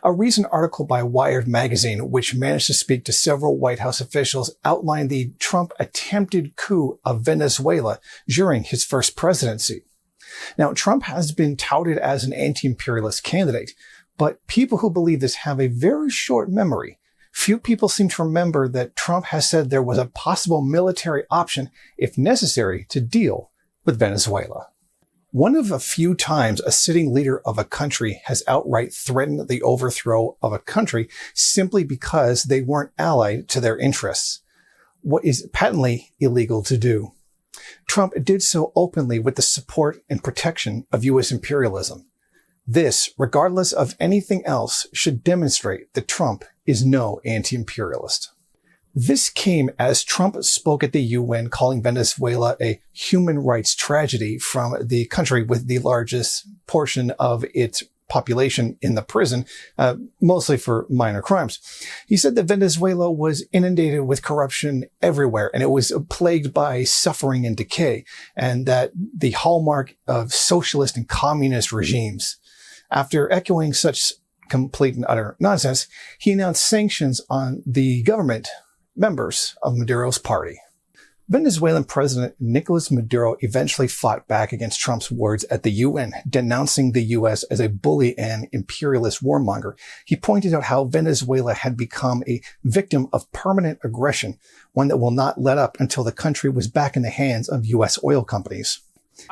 A recent article by Wired magazine, which managed to speak to several White House officials, outlined the Trump attempted coup of Venezuela during his first presidency. Now, Trump has been touted as an anti-imperialist candidate, but people who believe this have a very short memory. Few people seem to remember that Trump has said there was a possible military option, if necessary, to deal with Venezuela. One of a few times a sitting leader of a country has outright threatened the overthrow of a country simply because they weren't allied to their interests, what is patently illegal to do. Trump did so openly with the support and protection of U.S. imperialism. This, regardless of anything else, should demonstrate that Trump is no anti-imperialist. This came as Trump spoke at the UN calling Venezuela a human rights tragedy from the country with the largest portion of its population in the prison, mostly for minor crimes. He said that Venezuela was inundated with corruption everywhere, and it was plagued by suffering and decay, and that the hallmark of socialist and communist regimes. After echoing such complete and utter nonsense, he announced sanctions on the government members of Maduro's party. Venezuelan President Nicolas Maduro eventually fought back against Trump's words at the UN, denouncing the U.S. as a bully and imperialist warmonger. He pointed out how Venezuela had become a victim of permanent aggression, one that will not let up until the country was back in the hands of U.S. oil companies.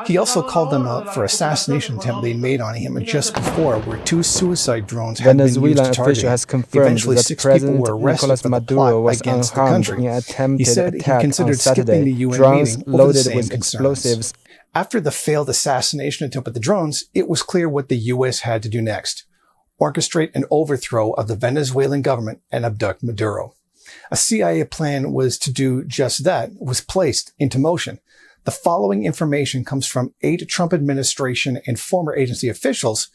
He also called them out for assassination attempt they made on him just before, where 2 suicide drones had been used to target him. Official has confirmed Eventually, that 6 people were arrested Nicolas for the Maduro plot was against the unharmed country. in an attempted He said he attack considered on skipping Saturday. the UN Drones meeting over the loaded same with concerns. explosives. After the failed assassination attempt with the drones, it was clear what the U.S. had to do next: orchestrate an overthrow of the Venezuelan government and abduct Maduro. A CIA plan was to do just that, was placed into motion. The following information comes from 8 Trump administration and former agency officials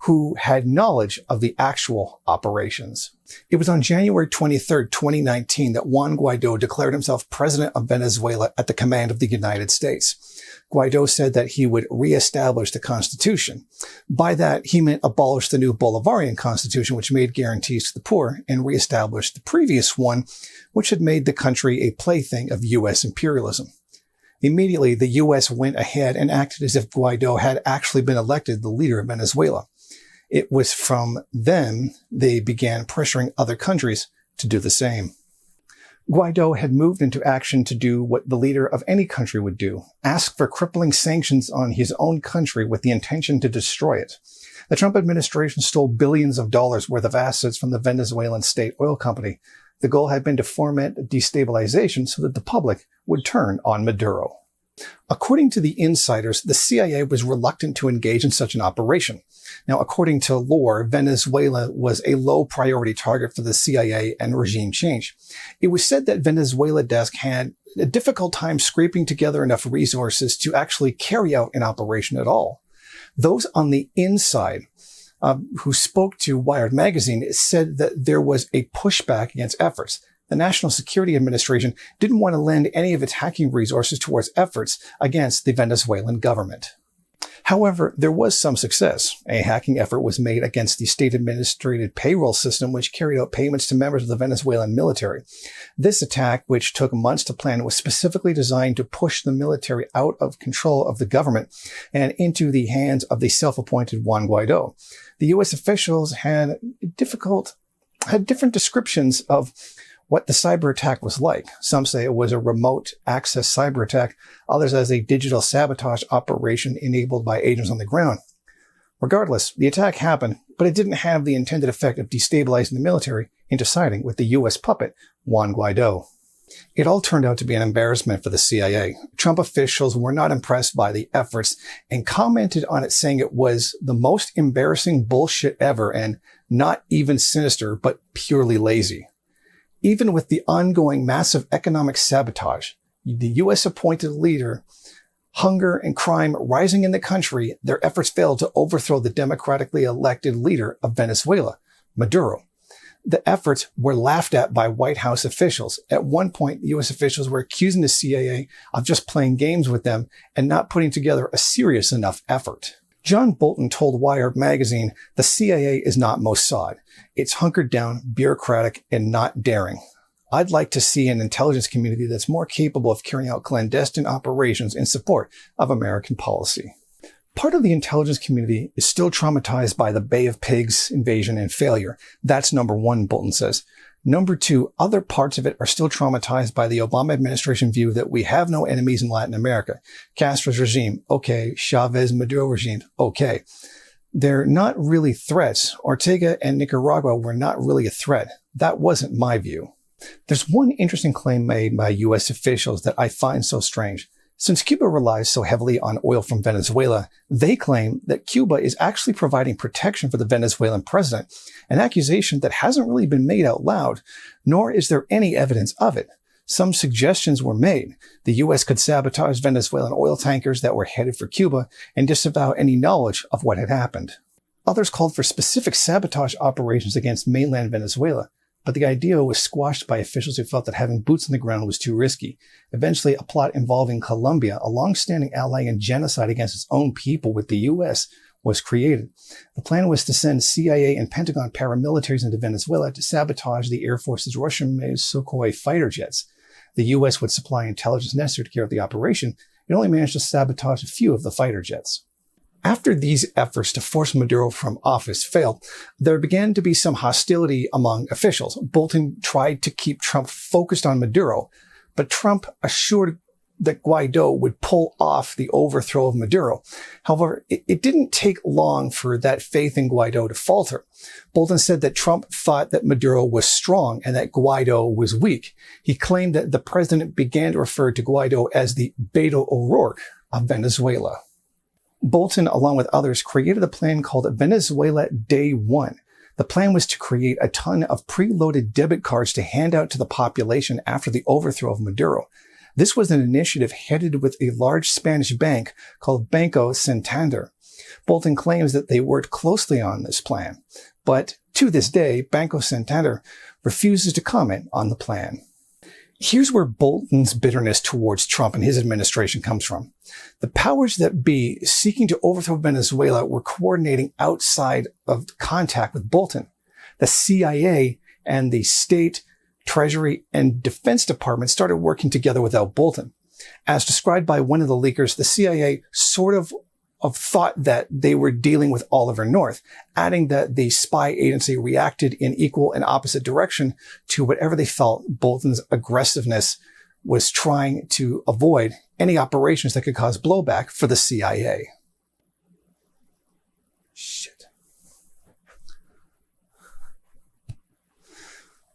who had knowledge of the actual operations. It was on January 23, 2019 that Juan Guaido declared himself president of Venezuela at the command of the United States. Guaido said that he would reestablish the constitution. By that, he meant abolish the new Bolivarian constitution, which made guarantees to the poor, and reestablish the previous one, which had made the country a plaything of U.S. imperialism. Immediately, the U.S. went ahead and acted as if Guaido had actually been elected the leader of Venezuela. It was from then they began pressuring other countries to do the same. Guaido had moved into action to do what the leader of any country would do: ask for crippling sanctions on his own country with the intention to destroy it. The Trump administration stole billions of dollars worth of assets from the Venezuelan state oil company. The goal had been to foment destabilization so that the public would turn on Maduro. According to the insiders, the CIA was reluctant to engage in such an operation. Now, according to lore, Venezuela was a low priority target for the CIA and regime change. It was said that Venezuela desk had a difficult time scraping together enough resources to actually carry out an operation at all. Those on the inside who spoke to Wired magazine said that there was a pushback against efforts. The National Security Administration didn't want to lend any of its hacking resources towards efforts against the Venezuelan government. However, there was some success. A hacking effort was made against the state-administrated payroll system, which carried out payments to members of the Venezuelan military. This attack, which took months to plan, was specifically designed to push the military out of control of the government and into the hands of the self-appointed Juan Guaido. The U.S. officials had different descriptions of what the cyber attack was like. Some say it was a remote access cyber attack, others as a digital sabotage operation enabled by agents on the ground. Regardless, the attack happened, but it didn't have the intended effect of destabilizing the military into siding with the U.S. puppet, Juan Guaido. It all turned out to be an embarrassment for the CIA. Trump officials were not impressed by the efforts and commented on it, saying it was the most embarrassing bullshit ever and not even sinister, but purely lazy. Even with the ongoing massive economic sabotage, the U.S. appointed leader, hunger and crime rising in the country, their efforts failed to overthrow the democratically elected leader of Venezuela, Maduro. The efforts were laughed at by White House officials. At one point, U.S. officials were accusing the CIA of just playing games with them and not putting together a serious enough effort. John Bolton told Wired magazine, "The CIA is not Mossad. It's hunkered down, bureaucratic, and not daring. I'd like to see an intelligence community that's more capable of carrying out clandestine operations in support of American policy." Part of the intelligence community is still traumatized by the Bay of Pigs invasion and failure. That's number one, Bolton says. Number two, other parts of it are still traumatized by the Obama administration view that we have no enemies in Latin America. Castro's regime, okay. Chavez, Maduro regime, okay. They're not really threats. Ortega and Nicaragua were not really a threat. That wasn't my view. There's one interesting claim made by U.S. officials that I find so strange. Since Cuba relies so heavily on oil from Venezuela, they claim that Cuba is actually providing protection for the Venezuelan president, an accusation that hasn't really been made out loud, nor is there any evidence of it. Some suggestions were made. The U.S. could sabotage Venezuelan oil tankers that were headed for Cuba and disavow any knowledge of what had happened. Others called for specific sabotage operations against mainland Venezuela, but the idea was squashed by officials who felt that having boots on the ground was too risky. Eventually, a plot involving Colombia, a long-standing ally in genocide against its own people with the U.S., was created. The plan was to send CIA and Pentagon paramilitaries into Venezuela to sabotage the Air Force's Russian-made Sukhoi fighter jets. The U.S. would supply intelligence necessary to carry out the operation. It only managed to sabotage a few of the fighter jets. After these efforts to force Maduro from office failed, there began to be some hostility among officials. Bolton tried to keep Trump focused on Maduro, but Trump assured that Guaido would pull off the overthrow of Maduro. However, it didn't take long for that faith in Guaido to falter. Bolton said that Trump thought that Maduro was strong and that Guaido was weak. He claimed that the president began to refer to Guaido as the Beto O'Rourke of Venezuela. Bolton, along with others, created a plan called Venezuela Day One. The plan was to create a ton of preloaded debit cards to hand out to the population after the overthrow of Maduro. This was an initiative headed with a large Spanish bank called Banco Santander. Bolton claims that they worked closely on this plan, but to this day, Banco Santander refuses to comment on the plan. Here's where Bolton's bitterness towards Trump and his administration comes from. The powers that be seeking to overthrow Venezuela were coordinating outside of contact with Bolton. The CIA and the State, Treasury, and Defense Department started working together without Bolton. As described by one of the leakers, the CIA sort of thought that they were dealing with Oliver North, adding that the spy agency reacted in equal and opposite direction to whatever they felt Bolton's aggressiveness was trying to avoid any operations that could cause blowback for the CIA. Shit.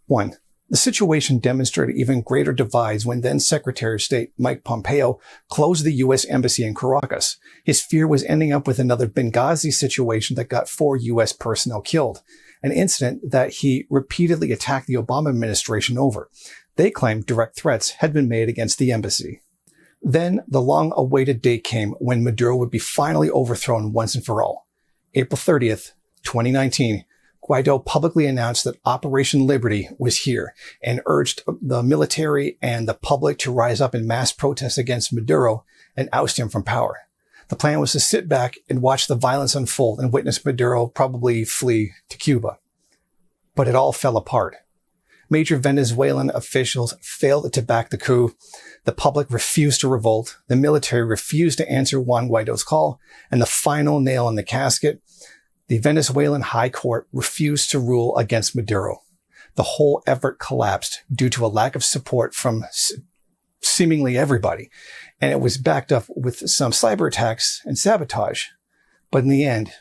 1. The situation demonstrated even greater divides when then Secretary of State Mike Pompeo closed the U.S. Embassy in Caracas. His fear was ending up with another Benghazi situation that got 4 U.S. personnel killed, an incident that he repeatedly attacked the Obama administration over. They claimed direct threats had been made against the embassy. Then the long-awaited day came when Maduro would be finally overthrown once and for all. April 30th, 2019. Guaido publicly announced that Operation Liberty was here and urged the military and the public to rise up in mass protest against Maduro and oust him from power. The plan was to sit back and watch the violence unfold and witness Maduro probably flee to Cuba. But it all fell apart. Major Venezuelan officials failed to back the coup. The public refused to revolt. The military refused to answer Juan Guaido's call. And the final nail in the casket, the Venezuelan High Court refused to rule against Maduro. The whole effort collapsed due to a lack of support from seemingly everybody. And it was backed up with some cyber attacks and sabotage. But in the end,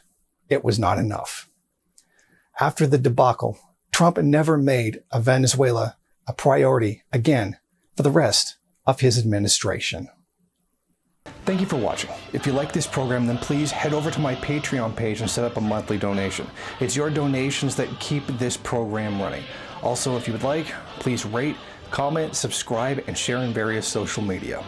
it was not enough. After the debacle, Trump never made Venezuela a priority again for the rest of his administration. Thank you for watching. If you like this program, then please head over to my Patreon page and set up a monthly donation. It's your donations that keep this program running. Also, if you would like, please rate, comment, subscribe, and share in various social media.